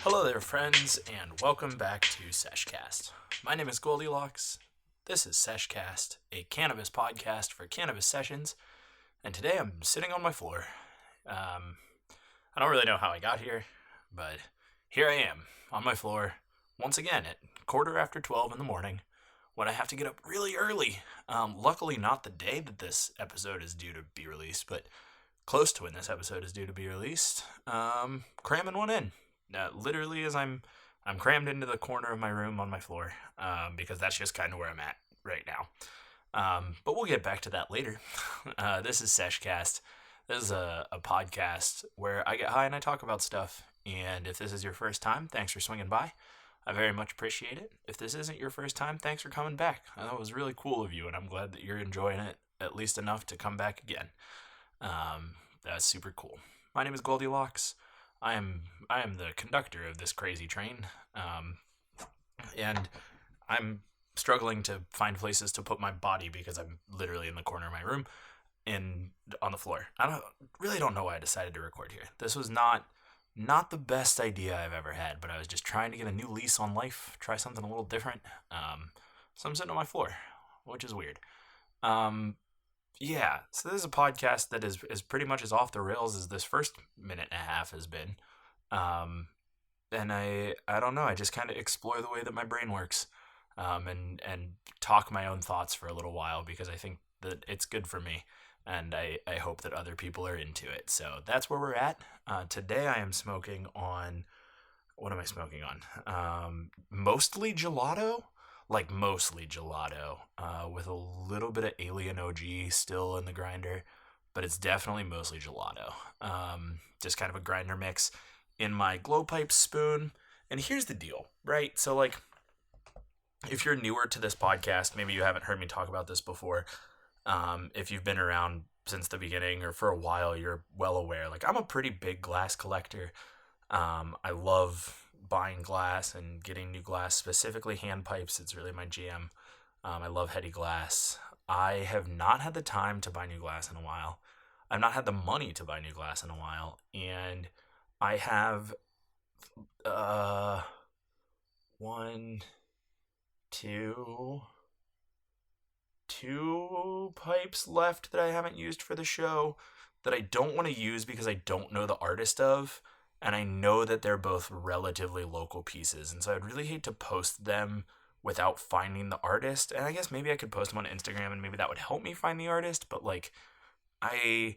Hello there, friends, and welcome back to Sesh Cast. My name is GLDLX. This is Sesh Cast, a cannabis podcast for cannabis sessions, and today I'm sitting on my floor. I don't really know how I got here, but here I am on my floor once again at 12:15 in the morning when I have to get up really early. Luckily, not the day that this episode is due to be released, but close to when this episode is due to be released. Cramming one in. Literally, as I'm crammed into the corner of my room on my floor, because that's just kind of where I'm at right now. But we'll get back to that later. This is Sesh Cast. This is a podcast where I get high and I talk about stuff. And if this is your first time, thanks for swinging by. I very much appreciate it. If this isn't your first time, thanks for coming back. I thought it was really cool of you, and I'm glad that you're enjoying it at least enough to come back again. That's super cool. My name is GLDLX. I am the conductor of this crazy train, and I'm struggling to find places to put my body because I'm literally in the corner of my room on the floor. I really don't know why I decided to record here. This was not the best idea I've ever had, but I was just trying to get a new lease on life, try something a little different. So I'm sitting on my floor, which is weird. Yeah, so this is a podcast that is pretty much as off the rails as this first minute and a half has been. And I don't know, I just kind of explore the way that my brain works, and talk my own thoughts for a little while because I think that it's good for me, and I hope that other people are into it. So that's where we're at. Today I am smoking on, what am I smoking on? Mostly gelato? Mostly gelato, with a little bit of Alien OG still in the grinder, but it's definitely mostly gelato. Just kind of a grinder mix in my glow pipe spoon. And here's the deal, right? So, if you're newer to this podcast, maybe you haven't heard me talk about this before. If you've been around since the beginning or for a while, you're well aware. I'm a pretty big glass collector. I love buying glass and getting new glass, specifically hand pipes. It's really my jam. I love heady glass. I have not had the time to buy new glass in a while. I've not had the money to buy new glass in a while. And I have two pipes left that I haven't used for the show that I don't want to use because I don't know the artist of. And I know that they're both relatively local pieces. And so I'd really hate to post them without finding the artist. And I guess maybe I could post them on Instagram and maybe that would help me find the artist. But I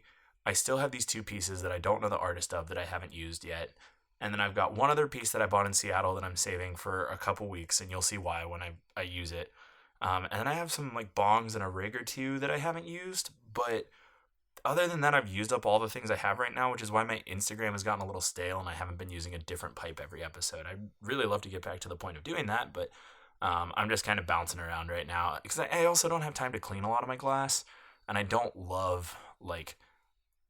still have these two pieces that I don't know the artist of that I haven't used yet. And then I've got one other piece that I bought in Seattle that I'm saving for a couple weeks. And you'll see why when I use it. And then I have some bongs and a rig or two that I haven't used. But other than that, I've used up all the things I have right now, which is why my Instagram has gotten a little stale and I haven't been using a different pipe every episode. I'd really love to get back to the point of doing that, but I'm just kind of bouncing around right now because I also don't have time to clean a lot of my glass, and I don't love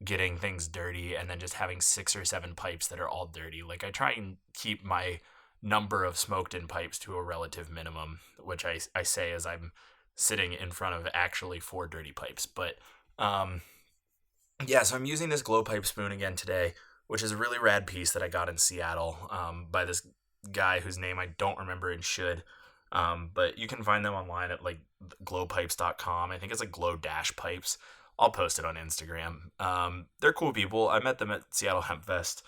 getting things dirty and then just having 6 or 7 pipes that are all dirty. I try and keep my number of smoked-in pipes to a relative minimum, which I say as I'm sitting in front of actually 4 dirty pipes, but yeah, so I'm using this glow pipe spoon again today, which is a really rad piece that I got in Seattle by this guy whose name I don't remember and should. But you can find them online at glowpipes.com. I think it's glow-pipes. I'll post it on Instagram. They're cool people. I met them at Seattle Hemp Fest.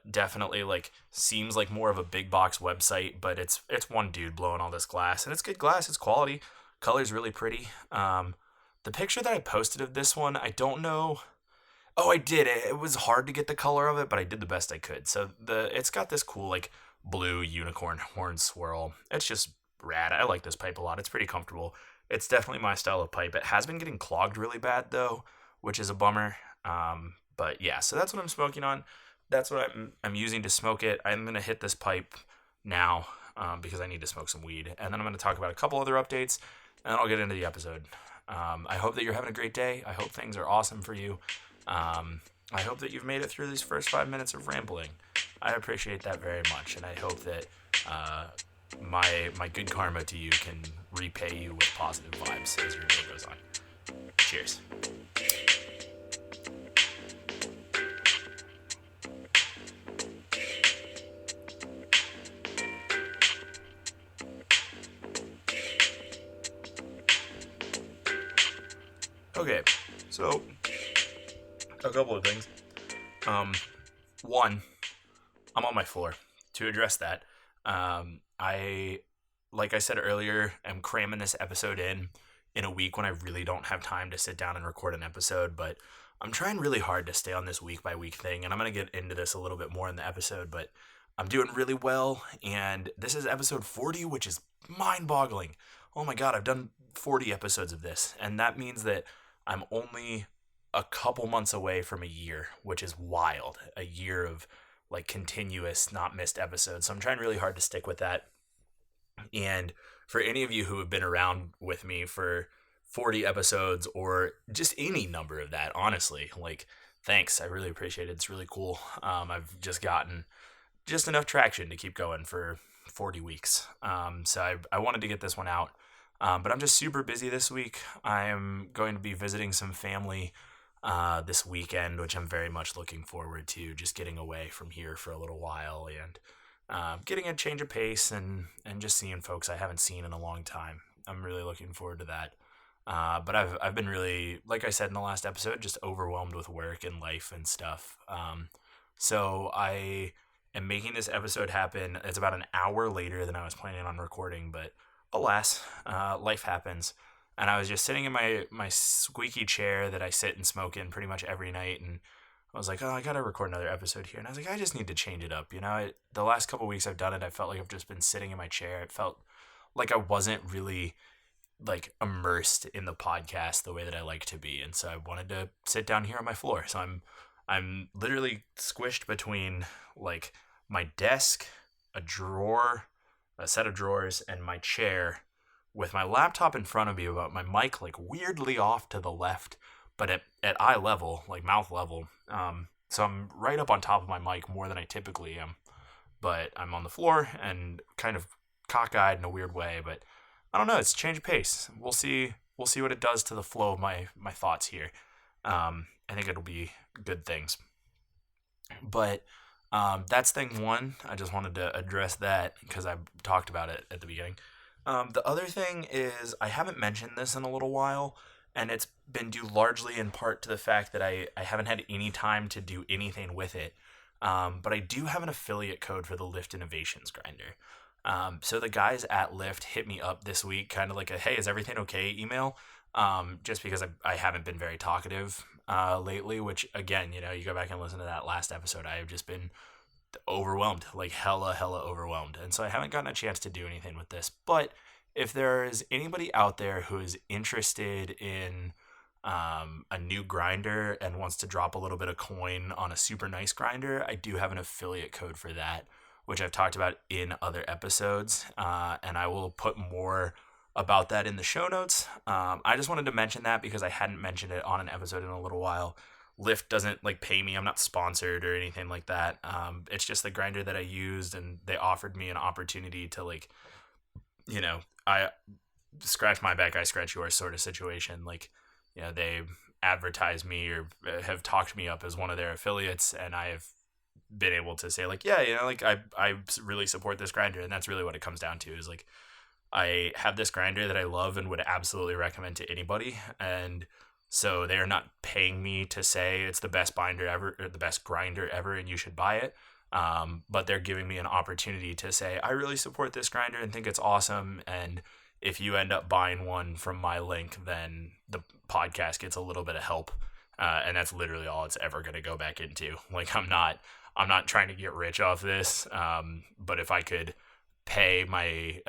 Definitely seems like more of a big box website, but it's one dude blowing all this glass, and it's good glass. It's quality. Color's really pretty. The picture that I posted of this one, I don't know. Oh, I did. It was hard to get the color of it, but I did the best I could. So it's got this cool blue unicorn horn swirl. It's just rad. I like this pipe a lot. It's pretty comfortable. It's definitely my style of pipe. It has been getting clogged really bad though, which is a bummer. But yeah, so that's what I'm smoking on. That's what I'm using to smoke it. I'm gonna hit this pipe now because I need to smoke some weed, and then I'm gonna talk about a couple other updates, and I'll get into the episode. I hope that you're having a great day. I hope things are awesome for you. I hope that you've made it through these first 5 minutes of rambling. I appreciate that very much, and I hope that my good karma to you can repay you with positive vibes as your day goes on. Cheers. Okay, so a couple of things. One, I'm on my floor. To address that, like I said earlier, am cramming this episode in a week when I really don't have time to sit down and record an episode, but I'm trying really hard to stay on this week by week thing, and I'm going to get into this a little bit more in the episode, but I'm doing really well, and this is episode 40, which is mind-boggling. Oh my god, I've done 40 episodes of this, and that means that I'm only a couple months away from a year, which is wild. A year of like continuous, not missed episodes. So I'm trying really hard to stick with that. And for any of you who have been around with me for 40 episodes or just any number of that, honestly, like, thanks. I really appreciate it. It's really cool. I've just gotten just enough traction to keep going for 40 weeks. So I wanted to get this one out. But I'm just super busy this week. I'm going to be visiting some family this weekend, which I'm very much looking forward to, just getting away from here for a little while and getting a change of pace and just seeing folks I haven't seen in a long time. I'm really looking forward to that. But I've been really, like I said in the last episode, just overwhelmed with work and life and stuff. So I am making this episode happen. It's about an hour later than I was planning on recording, but alas, life happens. And I was just sitting in my squeaky chair that I sit and smoke in pretty much every night, and I was like, oh, I gotta record another episode here. And I was like, I just need to change it up. The last couple weeks I've done it, I felt like I've just been sitting in my chair. It felt like I wasn't really like immersed in the podcast the way that I like to be, and so I wanted to sit down here on my floor. So I'm literally squished between like my desk, a drawer, a set of drawers, and my chair, with my laptop in front of me, about my mic like weirdly off to the left, but at eye level, like mouth level. So I'm right up on top of my mic more than I typically am, but I'm on the floor and kind of cockeyed in a weird way. But I don't know, it's change of pace. We'll see what it does to the flow of my thoughts here. I think it'll be good things. But that's thing one. I just wanted to address that because I talked about it at the beginning. The other thing is, I haven't mentioned this in a little while, and it's been due largely in part to the fact that I haven't had any time to do anything with it. But I do have an affiliate code for the Lyft Innovations grinder. So the guys at Lyft hit me up this week, kind of like a, hey, is everything okay email? Just because I haven't been very talkative lately, which, again, you go back and listen to that last episode, I have just been overwhelmed, like hella overwhelmed, and so I haven't gotten a chance to do anything with this. But if there is anybody out there who is interested in a new grinder and wants to drop a little bit of coin on a super nice grinder, I do have an affiliate code for that, which I've talked about in other episodes, and I will put more about that in the show notes. I just wanted to mention that because I hadn't mentioned it on an episode in a little while. Lyft doesn't like pay me. I'm not sponsored or anything like that. It's just the grinder that I used, and they offered me an opportunity to, like, I scratch my back, I scratch yours sort of situation. Like, they advertise me or have talked me up as one of their affiliates, and I have been able to say, like, yeah, like I really support this grinder. And that's really what it comes down to, is like, I have this grinder that I love and would absolutely recommend to anybody. And so they are not paying me to say it's the best binder ever or the best grinder ever and you should buy it. But they're giving me an opportunity to say, I really support this grinder and think it's awesome. And if you end up buying one from my link, then the podcast gets a little bit of help. And that's literally all it's ever going to go back into. Like, I'm not trying to get rich off this. But if I could pay my,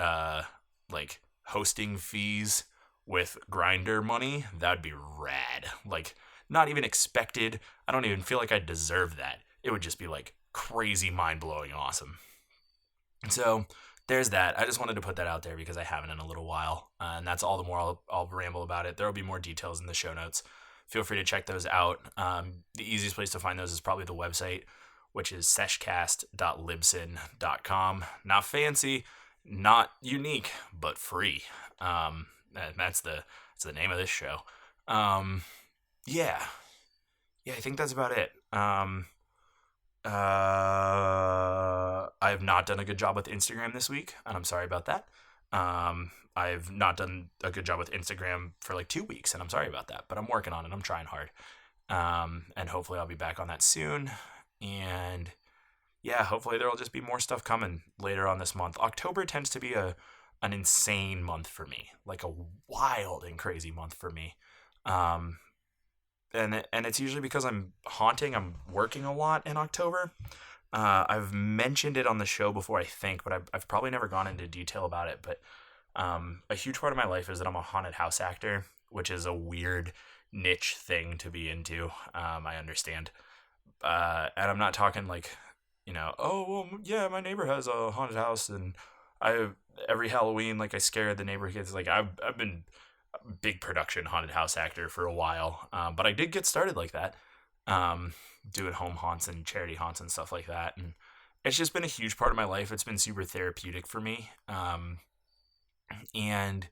like, hosting fees with grinder money, that'd be rad. Like, not even expected. I don't even feel like I deserve that. It would just be like crazy, mind-blowing awesome. So there's that. I just wanted to put that out there because I haven't in a little while, and that's all the more I'll ramble about it. There will be more details in the show notes. Feel free to check those out. The easiest place to find those is probably the website, which is seshcast.libsyn.com. Not fancy, not unique, but free. That's the name of this show. Yeah, I think that's about it. I have not done a good job with Instagram this week, and I'm sorry about that. I've not done a good job with Instagram for like 2 weeks, and I'm sorry about that, but I'm working on it. I'm trying hard. And hopefully I'll be back on that soon. And yeah, hopefully there will just be more stuff coming later on this month. October tends to be an insane month for me, like a wild and crazy month for me. Um, and it's usually because I'm haunting. I'm working a lot in October. I've mentioned it on the show before, I think, but I've probably never gone into detail about it. But a huge part of my life is that I'm a haunted house actor, which is a weird niche thing to be into. I understand. And I'm not talking like, oh, well, yeah, my neighbor has a haunted house, and I every Halloween, like, I scare the neighbor kids. Like, I've been a big production haunted house actor for a while, but I did get started like that, doing home haunts and charity haunts and stuff like that, and it's just been a huge part of my life. It's been super therapeutic for me, and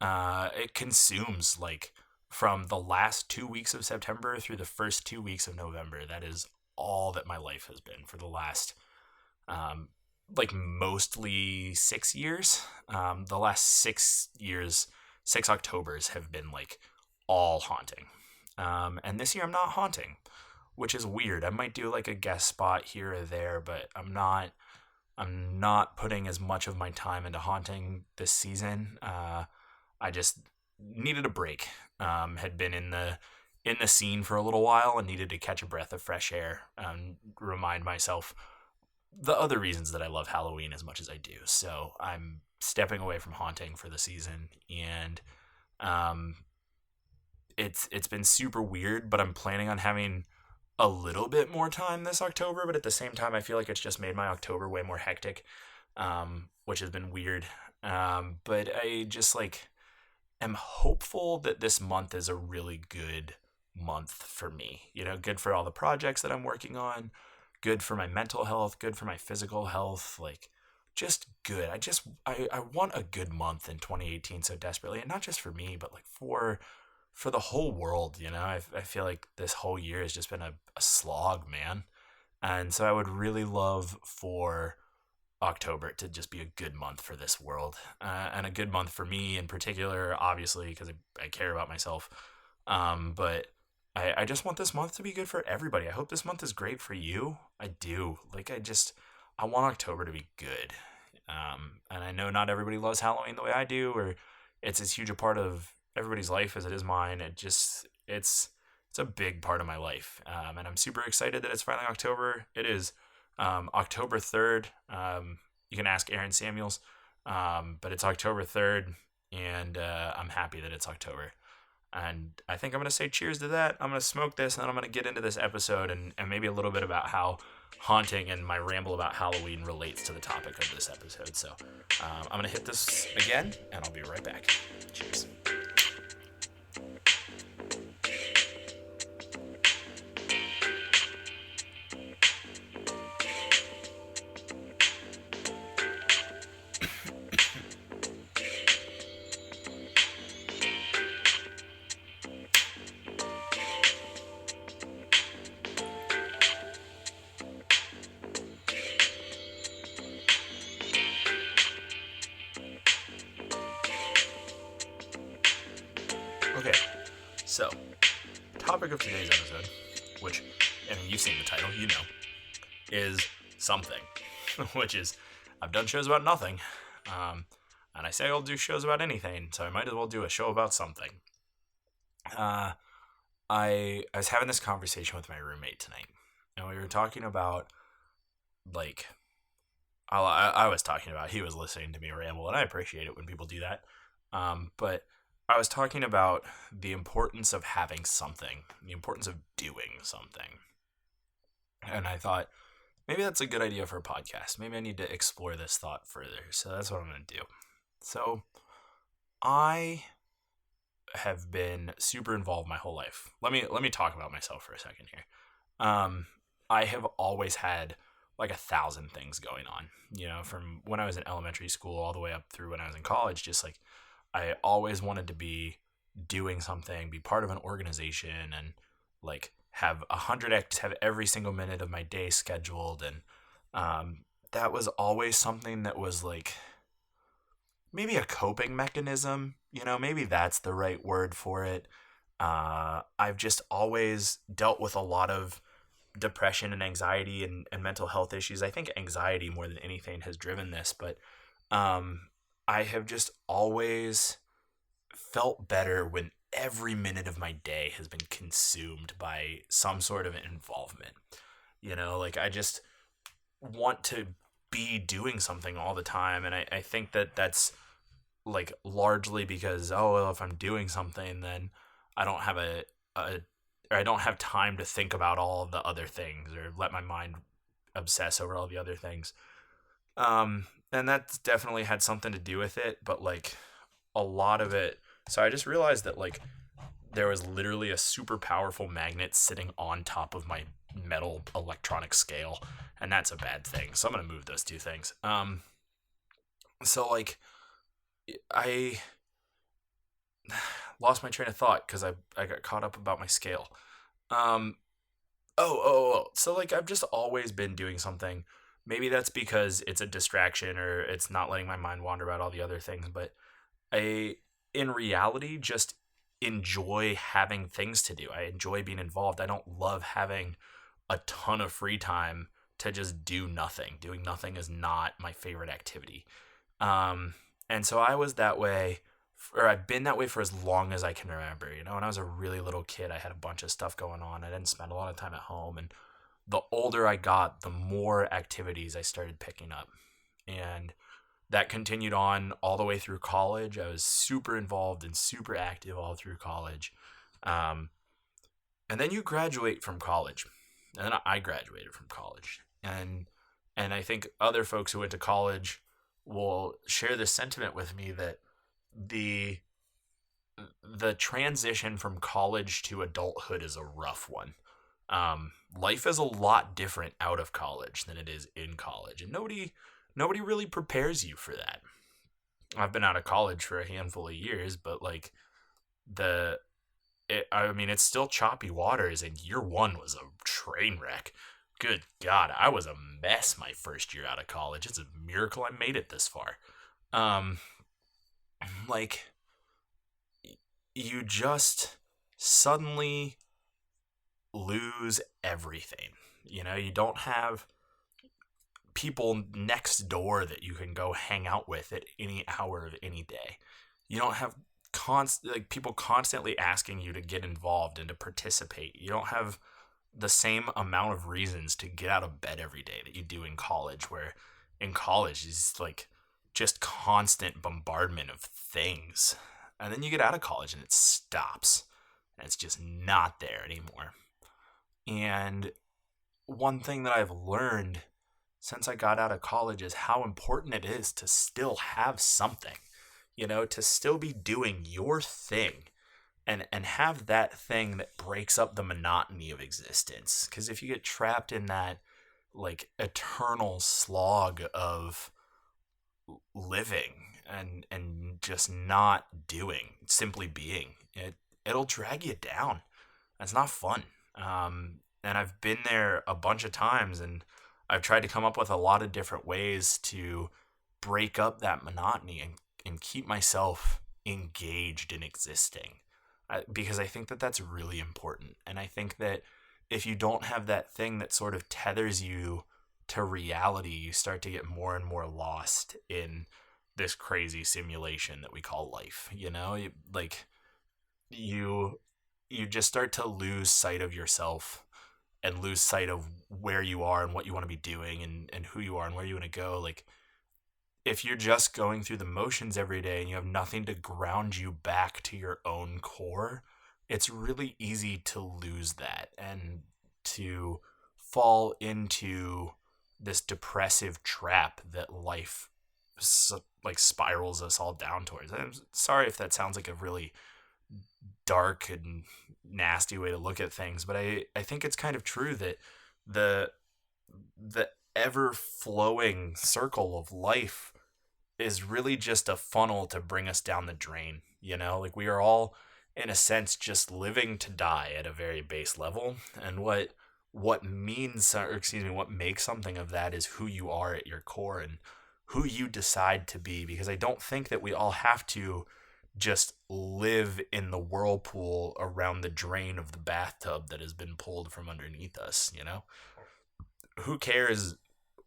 it consumes, like, from the last 2 weeks of September through the first 2 weeks of November. That is all that my life has been for the last, like, mostly 6 years. The last 6 years, 6 Octobers have been, like, all haunting. And this year I'm not haunting, which is weird. I might do like a guest spot here or there, but I'm not putting as much of my time into haunting this season. I just needed a break. Had been in the scene for a little while and needed to catch a breath of fresh air and remind myself the other reasons that I love Halloween as much as I do. So I'm stepping away from haunting for the season, and it's been super weird, but I'm planning on having a little bit more time this October, but at the same time I feel like it's just made my October way more hectic, which has been weird. But I just, like, am hopeful that this month is a really good month for me. Good for all the projects that I'm working on, good for my mental health, good for my physical health, like, just good. I want a good month in 2018 so desperately, and not just for me, but like for the whole world. I feel like this whole year has just been a slog, man. And so I would really love for October to just be a good month for this world, and a good month for me in particular, obviously, because I care about myself. But I just want this month to be good for everybody. I hope this month is great for you. I do. Like, I want October to be good. And I know not everybody loves Halloween the way I do, or it's as huge a part of everybody's life as it is mine. It's a big part of my life. And I'm super excited that it's finally October. It is October 3rd. You can ask Aaron Samuels, but it's October 3rd, and I'm happy that it's October. And I think I'm going to say cheers to that. I'm going to smoke this, and then I'm going to get into this episode and maybe a little bit about how haunting and my ramble about Halloween relates to the topic of this episode. So I'm going to hit this again, and I'll be right back. Cheers. Okay, so, topic of today's episode, which, I mean, you've seen the title, is something, which is, I've done shows about nothing, and I say I'll do shows about anything, so I might as well do a show about something. I was having this conversation with my roommate tonight, and we were talking about, like, I was talking about, he was listening to me ramble, and I appreciate it when people do that, but I was talking about the importance of having something, the importance of doing something. And I thought, maybe that's a good idea for a podcast. Maybe I need to explore this thought further. So that's what I'm going to do. So I have been super involved my whole life. Let me talk about myself for a second here. I have always had like 1,000 things going on, from when I was in elementary school all the way up through when I was in college. Just like, I always wanted to be doing something, be part of an organization, and like have 100x, have every single minute of my day scheduled. And that was always something that was like maybe a coping mechanism, maybe that's the right word for it. I've just always dealt with a lot of depression and anxiety and mental health issues. I think anxiety more than anything has driven this, but um, I have just always felt better when every minute of my day has been consumed by some sort of involvement. Like I just want to be doing something all the time. And I think that that's like largely because, oh, well, if I'm doing something, then I don't have or I don't have time to think about all of the other things or let my mind obsess over all the other things. And that's definitely had something to do with it, but like a lot of it. So I just realized that like there was literally a super powerful magnet sitting on top of my metal electronic scale, and that's a bad thing. So I'm gonna move those two things. So like I lost my train of thought because I got caught up about my scale. Um, So like I've just always been doing something. Maybe that's because it's a distraction or it's not letting my mind wander about all the other things, but I in reality just enjoy having things to do. I enjoy being involved. I don't love having a ton of free time to just do nothing. Doing nothing is not my favorite activity. Um, and so I was that way, or I've been that way for as long as I can remember. When I was a really little kid, I had a bunch of stuff going on. I didn't spend a lot of time at home. And the older I got, the more activities I started picking up. And that continued on all the way through college. I was super involved and super active all through college. Um, and then you graduate from college. And then I graduated from college. And I think other folks who went to college will share this sentiment with me that the the transition from college to adulthood is a rough one. Life is a lot different out of college than it is in college, and nobody really prepares you for that. I've been out of college for a handful of years, but like I mean, it's still choppy waters, and year one was a train wreck. Good God, I was a mess my first year out of college. It's a miracle I made it this far. Um, like you just suddenly lose everything. You don't have people next door that you can go hang out with at any hour of any day. You don't have people constantly asking you to get involved and to participate. You don't have the same amount of reasons to get out of bed every day that you do in college, where in college is like just constant bombardment of things. And then you get out of college and it stops. And it's just not there anymore. And one thing that I've learned since I got out of college is how important it is to still have something, to still be doing your thing and have that thing that breaks up the monotony of existence. Because if you get trapped in that like eternal slog of living and just not doing, simply being, it'll drag you down. It's not fun. And I've been there a bunch of times, and I've tried to come up with a lot of different ways to break up that monotony and keep myself engaged in existing. Because I think that that's really important. And I think that if you don't have that thing that sort of tethers you to reality, you start to get more and more lost in this crazy simulation that we call life. You just start to lose sight of yourself and lose sight of where you are and what you want to be doing and who you are and where you want to go. Like, if you're just going through the motions every day and you have nothing to ground you back to your own core, it's really easy to lose that and to fall into this depressive trap that life like spirals us all down towards. I'm sorry if that sounds like a really dark and nasty way to look at things, but I think it's kind of true that the ever flowing circle of life is really just a funnel to bring us down the drain. Like we are all in a sense just living to die at a very base level, and what makes something of that is who you are at your core and who you decide to be, because I don't think that we all have to just live in the whirlpool around the drain of the bathtub that has been pulled from underneath us, you know? Who cares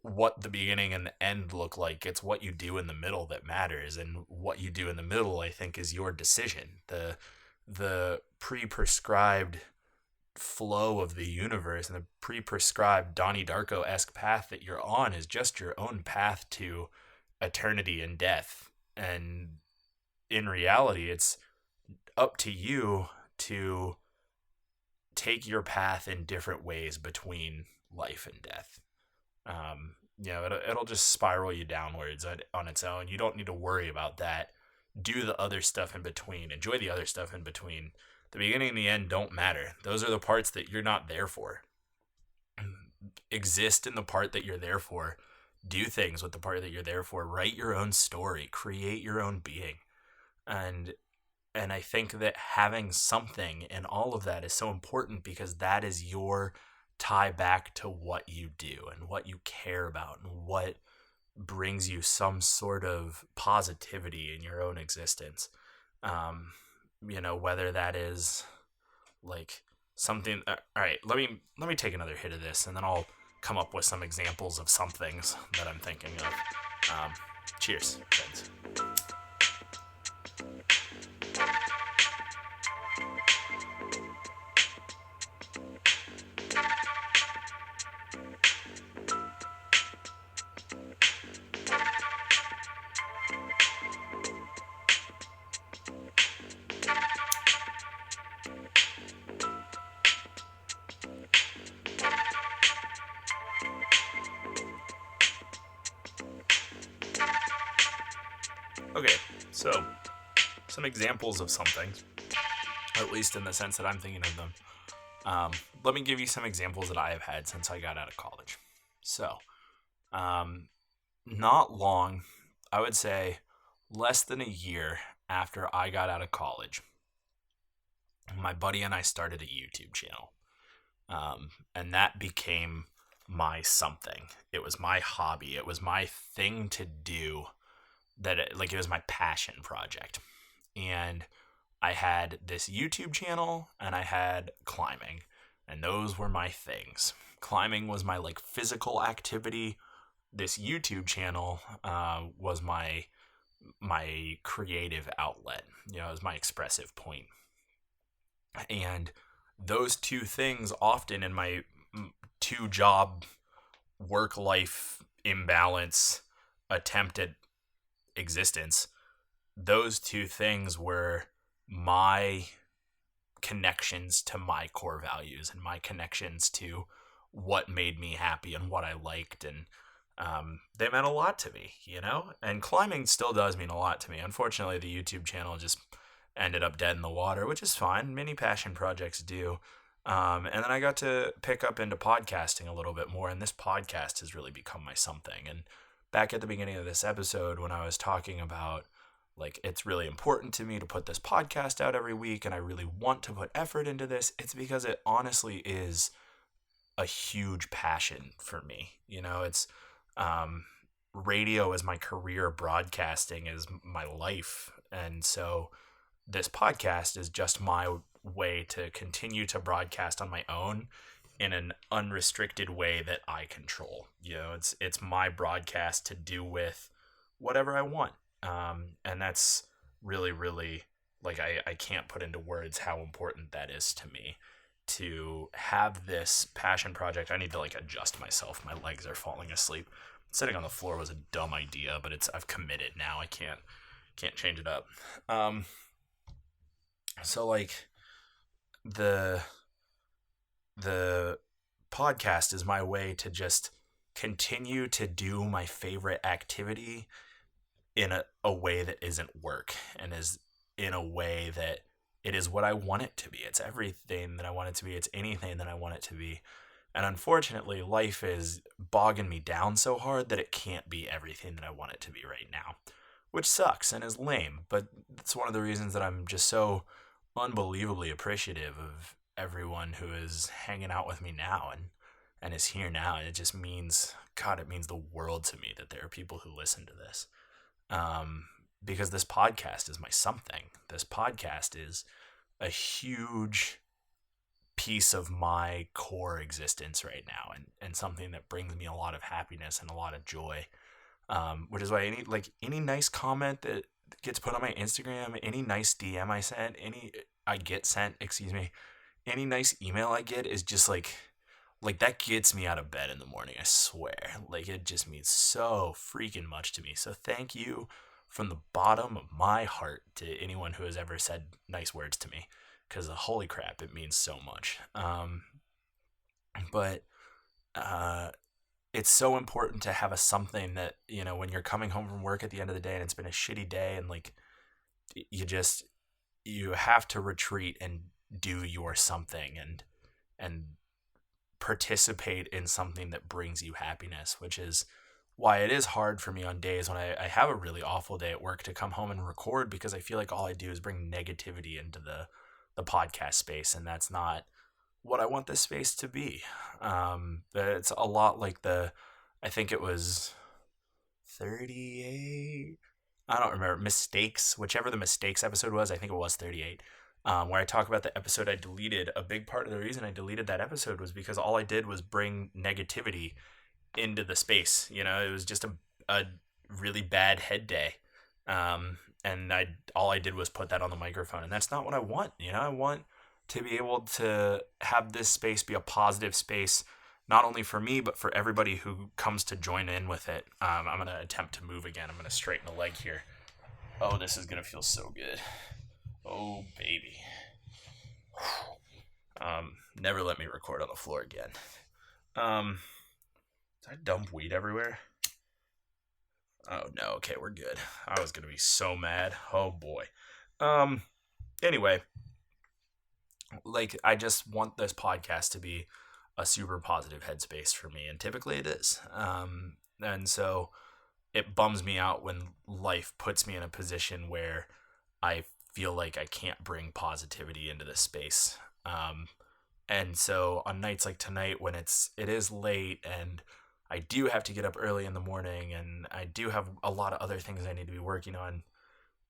what the beginning and the end look like? It's what you do in the middle that matters, and what you do in the middle, I think, is your decision. The pre-prescribed flow of the universe and the pre-prescribed Donnie Darko-esque path that you're on is just your own path to eternity and death. And in reality, it's up to you to take your path in different ways between life and death. It'll just spiral you downwards on its own. You don't need to worry about that. Do the other stuff in between. Enjoy the other stuff in between. The beginning and the end don't matter. Those are the parts that you're not there for. Exist in the part that you're there for. Do things with the part that you're there for. Write your own story. Create your own being. And I think that having something in all of that is so important, because that is your tie back to what you do and what you care about and what brings you some sort of positivity in your own existence. Whether that is like something. All right, let me take another hit of this, and then I'll come up with some examples of some things that I'm thinking of. Cheers, friends. Okay, so some examples of some things, at least in the sense that I'm thinking of them. Let me give you some examples that I have had since I got out of college. So, not long, I would say less than a year after I got out of college, my buddy and I started a YouTube channel. And that became my something. It was my hobby. It was my thing to do. It was my passion project. And I had this YouTube channel and I had climbing, and those were my things. Climbing was my physical activity. This YouTube channel was my creative outlet. It was my expressive point. And those two things, often in my two job work-life imbalance attempt at existence, those two things were my connections to my core values and my connections to what made me happy and what I liked, and they meant a lot to me, and climbing still does mean a lot to me. Unfortunately, the YouTube channel just ended up dead in the water, which is fine. Many passion projects do. And then I got to pick up into podcasting a little bit more, and this podcast has really become my something. And back at the beginning of this episode, when I was talking about it's really important to me to put this podcast out every week, and I really want to put effort into this, it's because it honestly is a huge passion for me. It's radio is my career, broadcasting is my life, and so this podcast is just my way to continue to broadcast on my own in an unrestricted way that I control. It's my broadcast to do with whatever I want. And that's really, really, I can't put into words how important that is to me, to have this passion project. I need to adjust myself. My legs are falling asleep. Sitting on the floor was a dumb idea, but I've committed now. I can't change it up. So the podcast is my way to just continue to do my favorite activity in a way that isn't work, and is in a way that it is what I want it to be. It's everything that I want it to be. It's anything that I want it to be. And unfortunately, life is bogging me down so hard that it can't be everything that I want it to be right now, which sucks and is lame. But it's one of the reasons that I'm just so unbelievably appreciative of everyone who is hanging out with me now and is here now. And it just means, God, it means the world to me that there are people who listen to this. Because this podcast is my something. This podcast is a huge piece of my core existence right now, and something that brings me a lot of happiness and a lot of joy. Which is why any nice comment that gets put on my Instagram, any nice DM I get sent, any nice email I get is just like that gets me out of bed in the morning, I swear. Like, it just means so freaking much to me. So thank you from the bottom of my heart to anyone who has ever said nice words to me, because holy crap, it means so much. But it's so important to have a something that, when you're coming home from work at the end of the day and it's been a shitty day, and like you have to retreat and do your something and participate in something that brings you happiness, which is why it is hard for me on days when I have a really awful day at work to come home and record, because I feel like all I do is bring negativity into the podcast space, and that's not what I want this space to be. It's a lot like I think it was 38, I don't remember, Mistakes, whichever the Mistakes episode was, I think it was 38, where I talk about the episode I deleted. A big part of the reason I deleted that episode was because all I did was bring negativity into the space. It was just a really bad head day. And all I did was put that on the microphone, and that's not what I want. I want to be able to have this space be a positive space, not only for me, but for everybody who comes to join in with it. I'm going to attempt to move again. I'm going to straighten the leg here. Oh, this is going to feel so good. Oh, baby. Never let me record on the floor again. Did I dump weed everywhere? Oh, no. Okay, we're good. I was going to be so mad. Oh, boy. Anyway, I just want this podcast to be a super positive headspace for me, and typically it is. And so it bums me out when life puts me in a position where I feel like I can't bring positivity into this space. And so on nights like tonight, when it is late and I do have to get up early in the morning and I do have a lot of other things I need to be working on,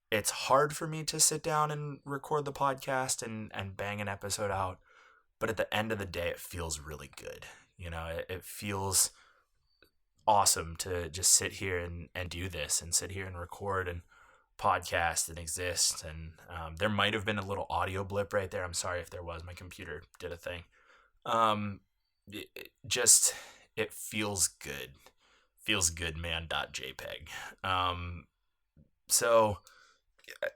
it's hard for me to sit down and record the podcast and bang an episode out. But at the end of the day, it feels really good. It feels awesome to just sit here and do this, and sit here and record and podcast and exist. And there might have been a little audio blip right there. I'm sorry if there was. My computer did a thing. It feels good. Feels good, man.jpg. So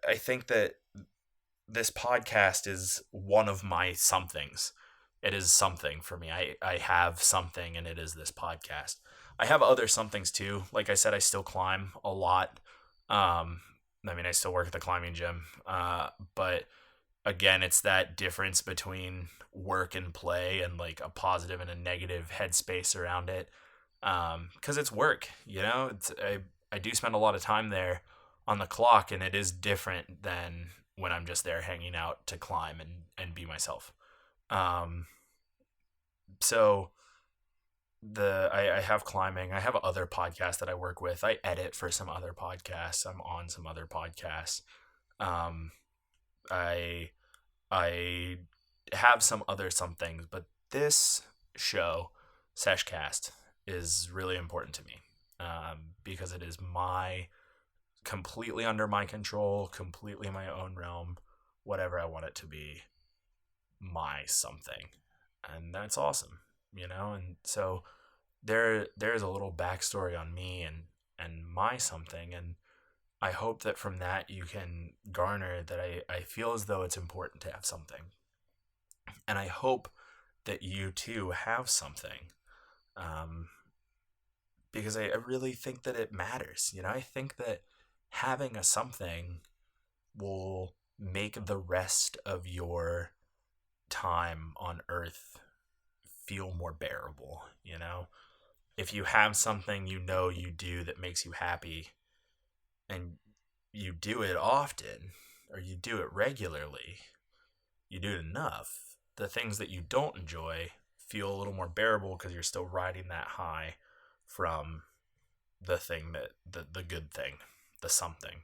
I think that this podcast is one of my somethings. It is something for me. I have something, and it is this podcast. I have other somethings too. Like I said, I still climb a lot. I still work at the climbing gym. But again, it's that difference between work and play, and like a positive and a negative headspace around it. 'Cause it's work, I do spend a lot of time there on the clock, and it is different than when I'm just there hanging out to climb and be myself. So I have climbing. I have other podcasts that I work with. I edit for some other podcasts. I'm on some other podcasts. I have some other somethings, but this show, Sesh Cast, is really important to me, because it is completely under my control, completely my own realm, whatever I want it to be, my something. And that's awesome, and so there's a little backstory on me and my something, and I hope that from that you can garner that I feel as though it's important to have something. And I hope that you too have something, because I really think that it matters. I think that having a something will make the rest of your time on Earth feel more bearable. If you have something you do that makes you happy, and you do it often, or you do it regularly, you do it enough, the things that you don't enjoy feel a little more bearable because you're still riding that high from the thing that the good thing, the something.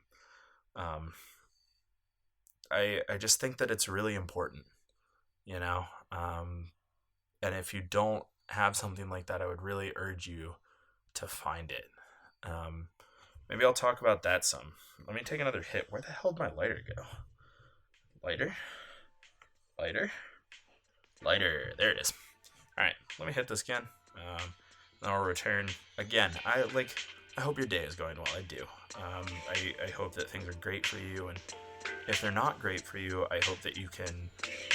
I just think that it's really important, you know. And if you don't have something like that, I would really urge you to find it. Maybe I'll talk about that some. Let me take another hit. Where the hell did my lighter go? Lighter? There it is. All right, let me hit this again. Then I'll return again. I hope your day is going well. I do. I hope that things are great for you, and if they're not great for you, I hope that you can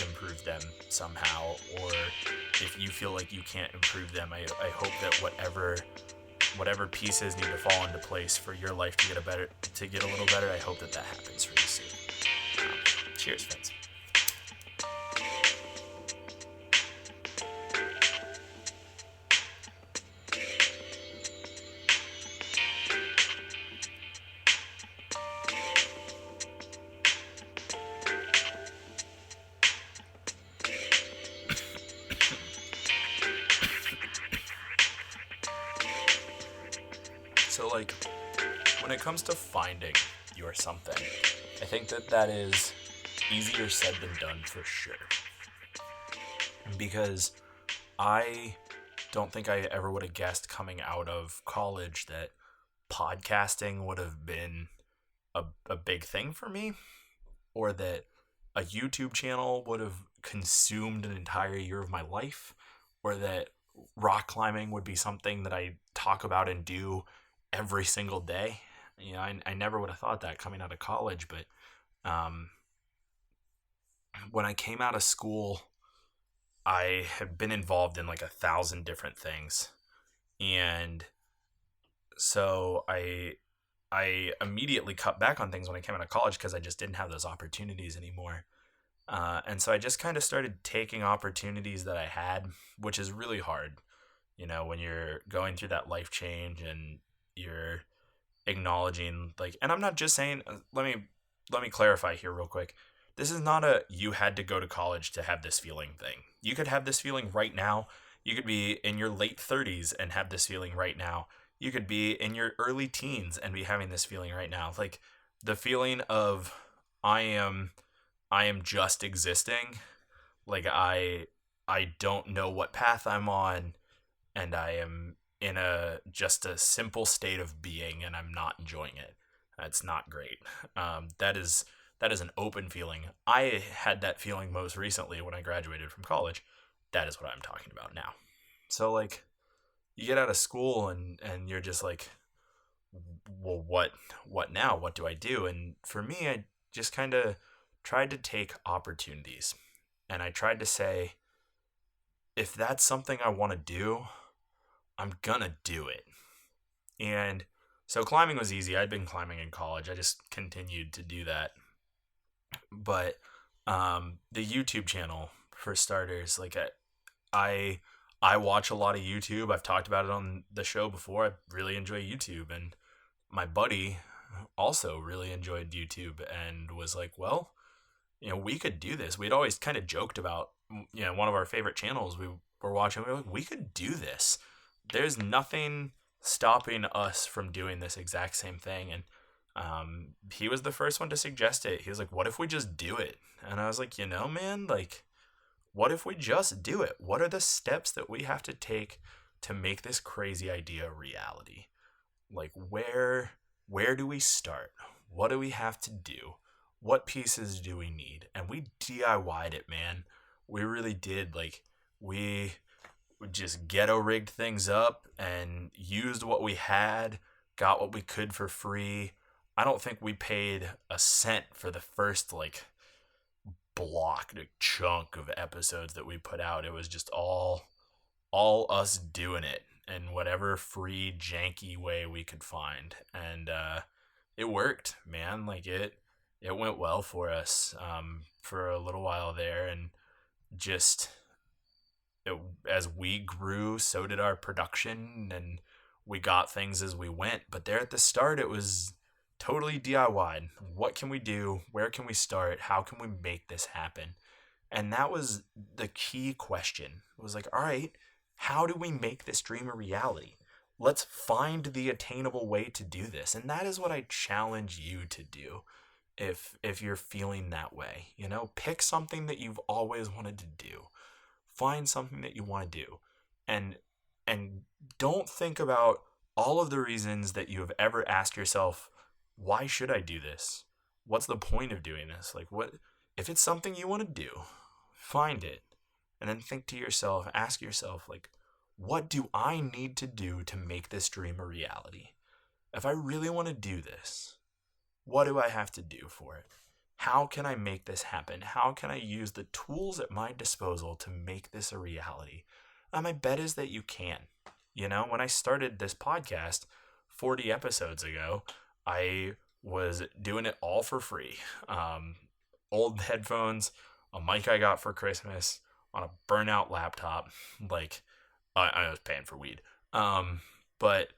improve them somehow. Or if you feel like you can't improve them, I hope that whatever pieces need to fall into place for your life to get a little better, I hope that happens for you soon. Cheers, friends. So, when it comes to finding your something, I think that is easier said than done for sure. Because I don't think I ever would have guessed coming out of college that podcasting would have been a big thing for me, or that a YouTube channel would have consumed an entire year of my life, or that rock climbing would be something that I talk about and do every single day. I never would have thought that coming out of college, but when I came out of school, I had been involved in 1,000 different things, and so I immediately cut back on things when I came out of college because I just didn't have those opportunities anymore. And so I just kind of started taking opportunities that I had, which is really hard, when you're going through that life change and you're acknowledging and I'm not just saying, let me clarify here real quick. This is not you had to go to college to have this feeling thing. You could have this feeling right now. You could be in your late 30s and have this feeling right now. You could be in your early teens and be having this feeling right now. The feeling of I am just existing. I don't know what path I'm on, and I am in just a simple state of being, and I'm not enjoying it. That's not great. That is an open feeling. I had that feeling most recently when I graduated from college. That is what I'm talking about now. So you get out of school and you're just well, what now? What do I do? And for me, I just kind of tried to take opportunities, and I tried to say, if that's something I want to do, I'm gonna do it. And so climbing was easy. I'd been climbing in college. I just continued to do that. But the YouTube channel, for starters, I watch a lot of YouTube. I've talked about it on the show before. I really enjoy YouTube, and my buddy also really enjoyed YouTube and was like, well, we could do this. We'd always kind of joked about, one of our favorite channels we were watching. We were like, we could do this. There's nothing stopping us from doing this exact same thing. And he was the first one to suggest it. He was like, what if we just do it? And I was like, man, what if we just do it? What are the steps that we have to take to make this crazy idea a reality? Where do we start? What do we have to do? What pieces do we need? And we DIY'd it, man. We really did. We just ghetto rigged things up and used what we had, got what we could for free. I don't think we paid a cent for the first block, chunk of episodes that we put out. It was just all us doing it in whatever free janky way we could find, and it worked, man. It went well for us for a little while there, and just as we grew, so did our production, and we got things as we went. But there at the start, it was totally DIY. What can we do? Where can we start? How can we make this happen? And that was the key question. It was like, all right, how do we make this dream a reality? Let's find the attainable way to do this. And that is what I challenge you to do if you're feeling that way. Pick something that you've always wanted to do. Find something that you want to do. And and don't think about all of the reasons that you have ever asked yourself, why should I do this? What's the point of doing this? Like, what if it's something you want to do? Find it. And then think to yourself, ask yourself, like, what do I need to do to make this dream a reality? If I really want to do this, what do I have to do for it? How can I make this happen? How can I use the tools at my disposal to make this a reality? And my bet is that you can. When I started this podcast 40 episodes ago, I was doing it all for free. Old headphones, a mic I got for Christmas, on a burnout laptop. Like, I was paying for weed. But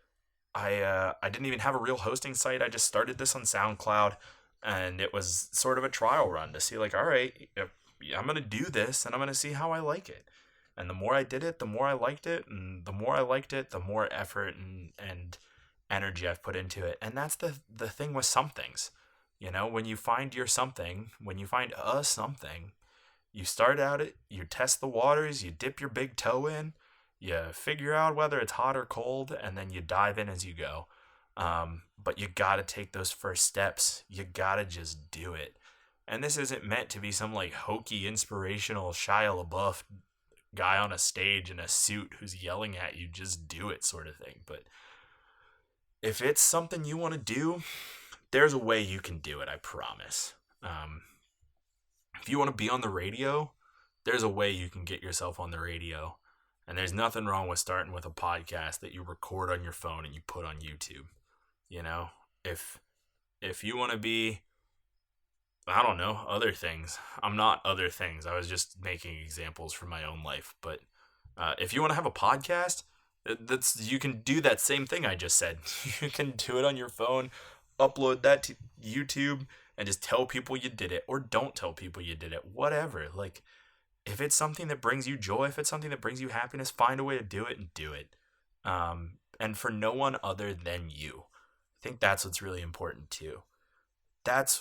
I didn't even have a real hosting site. I just started this on SoundCloud, and it was sort of a trial run to see, like, all right, I'm going to do this, and I'm going to see how I like it. And the more I did it, the more I liked it, and the more I liked it, the more effort and energy I've put into it. And that's the thing with some things. When you find your something, when you find a something, you start out it, you test the waters, you dip your big toe in, you figure out whether it's hot or cold, and then you dive in as you go. But you gotta take those first steps. You gotta just do it. And this isn't meant to be some like hokey, inspirational Shia LaBeouf guy on a stage in a suit who's yelling at you, just do it sort of thing. But if it's something you want to do, there's a way you can do it, I promise. If you want to be on the radio, there's a way you can get yourself on the radio. And there's nothing wrong with starting with a podcast that you record on your phone and you put on YouTube. If you want to be, I don't know, other things. I'm not other things. I was just making examples from my own life. But if you want to have a podcast, you can do that same thing I just said. You can do it on your phone, upload that to YouTube, and just tell people you did it, or don't tell people you did it. Whatever. Like, if it's something that brings you joy, if it's something that brings you happiness, find a way to do it and do it. And for no one other than you. I think that's what's really important too. That's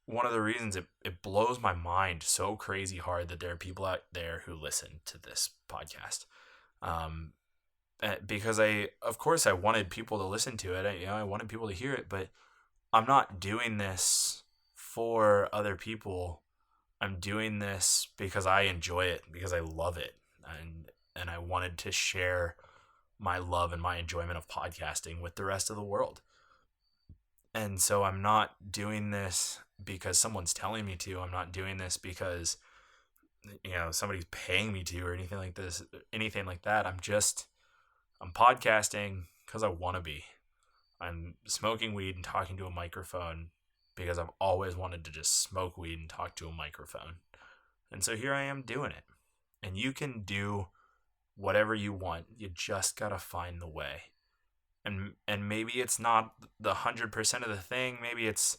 one of the reasons it blows my mind so crazy hard that there are people out there who listen to this podcast. Because of course I wanted people to listen to it. I wanted people to hear it, but I'm not doing this for other people. I'm doing this because I enjoy it, because I love it. And I wanted to share my love and my enjoyment of podcasting with the rest of the world. And so I'm not doing this because someone's telling me to. I'm not doing this because somebody's paying me to or anything like this, anything like that. I'm podcasting because I want to be. I'm smoking weed and talking to a microphone because I've always wanted to just smoke weed and talk to a microphone. And so here I am doing it. And you can do whatever you want. You just got to find the way. And maybe it's not the 100% of the thing. Maybe it's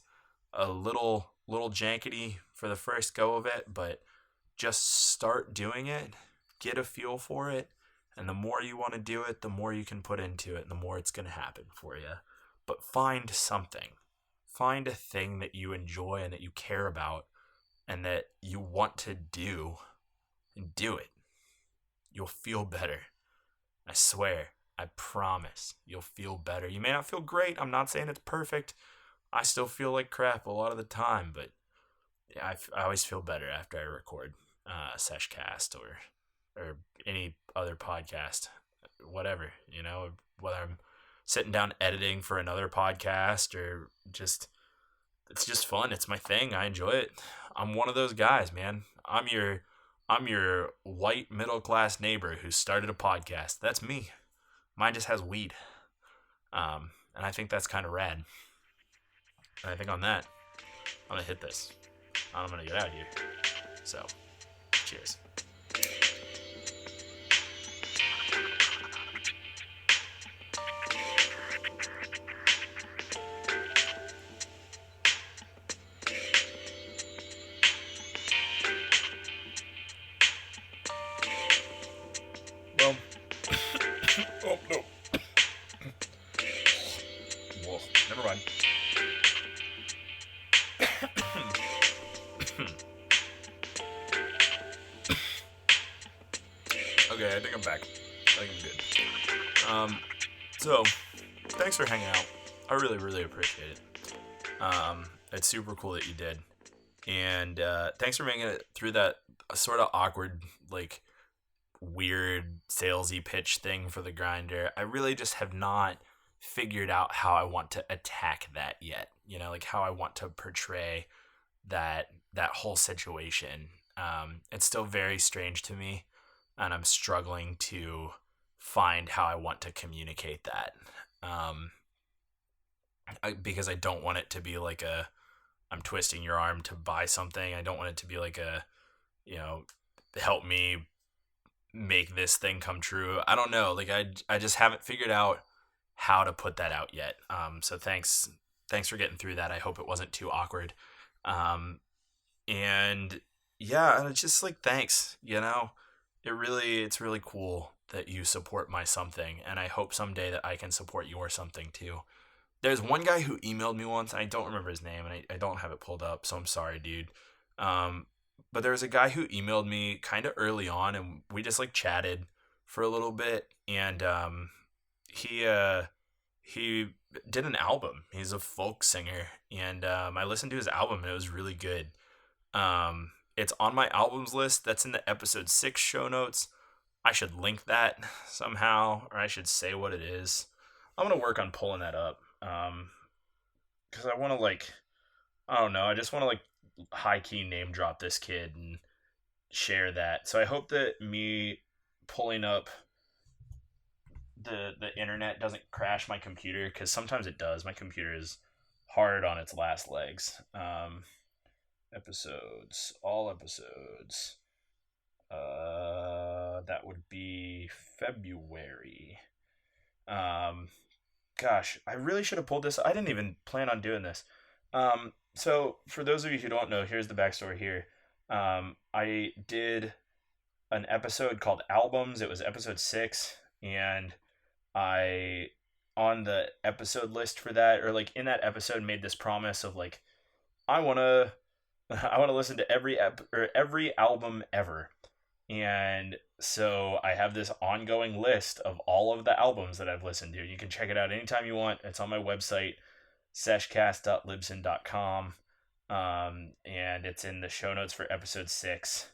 a little jankety for the first go of it, but just start doing it. Get a feel for it. And the more you want to do it, the more you can put into it, and the more it's going to happen for you. But find something. Find a thing that you enjoy and that you care about and that you want to do, and do it. You'll feel better. I swear. I promise. You'll feel better. You may not feel great. I'm not saying it's perfect. I still feel like crap a lot of the time, but I always feel better after I record Sesh Cast or any other podcast, whatever, whether I'm sitting down editing for another podcast or just, it's just fun. It's my thing. I enjoy it. I'm one of those guys, man. I'm your white middle-class neighbor who started a podcast. That's me. Mine just has weed. And I think that's kind of rad. And I think on that, I'm going to hit this. I'm going to get out of here. So, cheers. Okay, I think I'm back. I think I'm good. So, thanks for hanging out. I really, really appreciate it. It's super cool that you did. And thanks for making it through that sort of awkward, like, weird salesy pitch thing for the grinder. I really just have not figured out how I want to attack that yet. You know, like how I want to portray that whole situation. It's still very strange to me, and I'm struggling to find how I want to communicate that. Because I don't want it to be like I'm twisting your arm to buy something. I don't want it to be like help me make this thing come true. I don't know. Like I just haven't figured out how to put that out yet. So thanks for getting through that. I hope it wasn't too awkward. And yeah, and it's just like, thanks, it's really cool that you support my something, and I hope someday that I can support your something too. There's one guy who emailed me once, and I don't remember his name, and I don't have it pulled up, so I'm sorry, dude. But there was a guy who emailed me kind of early on, and we just like chatted for a little bit, and he did an album. He's a folk singer, and I listened to his album, and it was really good. It's on my albums list. That's in the episode 6 show notes. I should link that somehow, or I should say what it is. I'm gonna work on pulling that up, because I want to I don't know. I just want to high key name drop this kid and share that. So I hope that me pulling up the internet doesn't crash my computer, because sometimes it does. My computer is hard on its last legs. All episodes. That would be February. Gosh, I really should have pulled this. I didn't even plan on doing this. So for those of you who don't know, here's the backstory here. I did an episode called Albums. It was episode 6, and I, on the episode list for that, or in that episode, made this promise of I want to listen to every album ever. And so I have this ongoing list of all of the albums that I've listened to. You can check it out anytime you want. It's on my website, seshcast.libsyn.com. And it's in the show notes for episode 6,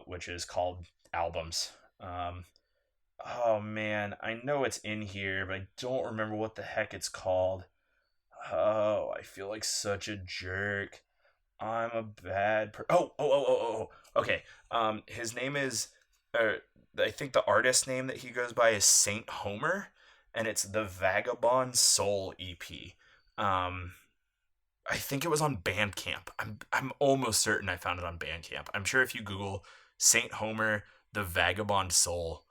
which is called Albums. Oh man, I know it's in here, but I don't remember what the heck it's called. Oh, I feel like such a jerk. I'm a bad okay. His name is, I think the artist name that he goes by is Saint Homer, and it's the Vagabond Soul EP. I think it was on Bandcamp. I'm almost certain I found it on Bandcamp. I'm sure if you Google Saint Homer, the Vagabond Soul,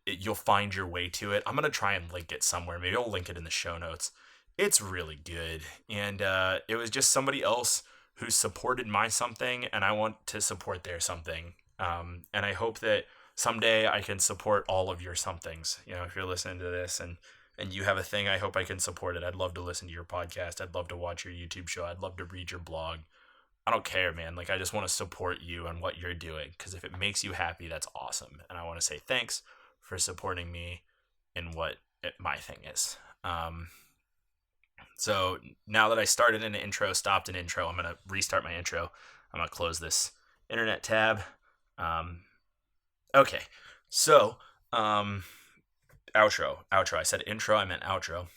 you'll find your way to it. I'm gonna try and link it somewhere. Maybe I'll link it in the show notes. It's really good, and it was just somebody else who supported my something, and I want to support their something. And I hope that someday I can support all of your somethings. If you're listening to this and you have a thing, I hope I can support it. I'd love to listen to your podcast. I'd love to watch your YouTube show. I'd love to read your blog. I don't care, man. I just want to support you and what you're doing, because if it makes you happy, that's awesome. And I want to say thanks for supporting me in what my thing is. So now that I started an intro, stopped an intro, I'm going to restart my intro. I'm going to close this internet tab. Okay. So, outro. I said intro, I meant outro.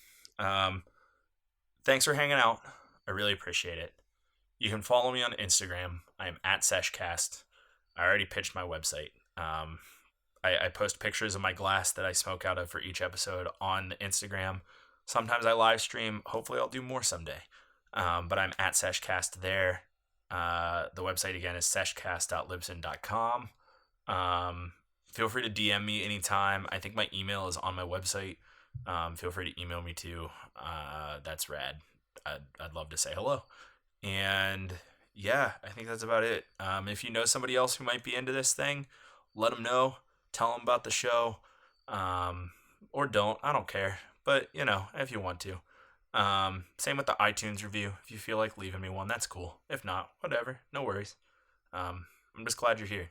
Thanks for hanging out. I really appreciate it. You can follow me on Instagram. I am at Sesh Cast. I already pitched my website. I post pictures of my glass that I smoke out of for each episode on Instagram. Sometimes I live stream. Hopefully I'll do more someday. But I'm at Sesh Cast there. The website again is seshcast.libsyn.com. Feel free to DM me anytime. I think my email is on my website. Feel free to email me too. That's rad. I'd love to say hello. And yeah, I think that's about it. If you know somebody else who might be into this thing, let them know. Tell them about the show. Or don't. I don't care. But, if you want to. Same with the iTunes review. If you feel like leaving me one, that's cool. If not, whatever. No worries. I'm just glad you're here.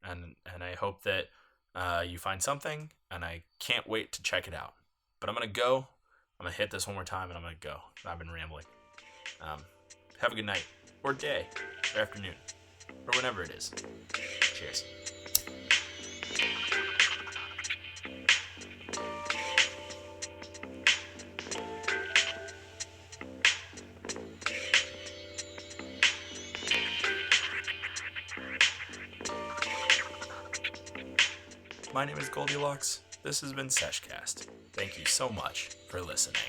And I hope that you find something, and I can't wait to check it out. But I'm going to go. I'm going to hit this one more time, and I'm going to go. I've been rambling. Have a good night, or day, or afternoon, or whenever it is. Cheers. My name is GLDLX. This has been Sesh Cast. Thank you so much for listening.